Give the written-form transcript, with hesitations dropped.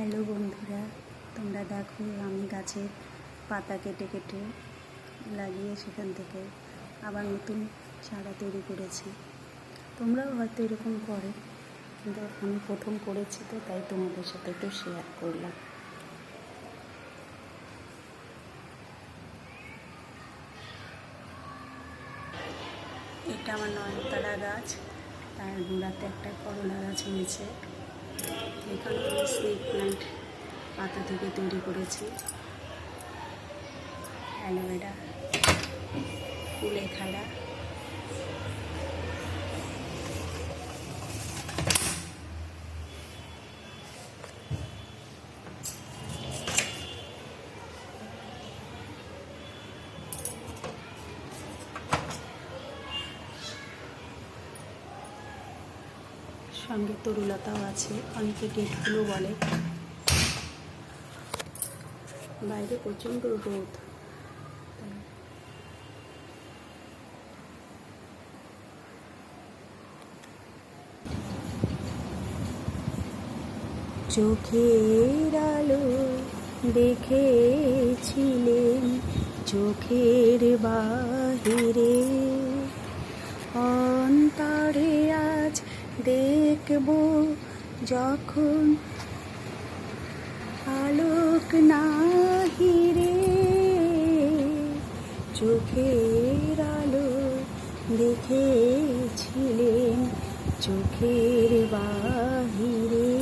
Hello বন্ধুরা, তোমরা দেখো আমি গাছের পাতা কেটে কেটে লাগিয়ে সেখান থেকে আবার নতুন চারা তৈরি করেছি। তোমরাও হয়তো এরকম করো, কিন্তু আমি প্রথম করেছি তো তাই তোমাদের সাথে একটু শেয়ার করলাম। এটা আমার নয়নতারা গাছ, তার গোড়াতে একটা করলা গাছ হয়েছে। এখানে আমি স্নেক প্ল্যান্ট পাতা থেকে তৈরি করেছি। অ্যালোভেরা, কুলেখাড়া, সঙ্গে তরুলতাও আছে। অনেকে গেটগুলো বলে। বাইরে প্রচণ্ড রোদ, চোখের আলো দেখেছিলেন চোখের বাহিরে, অন্তরে আজ দেখব যখন আলোক নাহিরে। চোখের আলো দেখেছিলেন চোখের বাহিরে,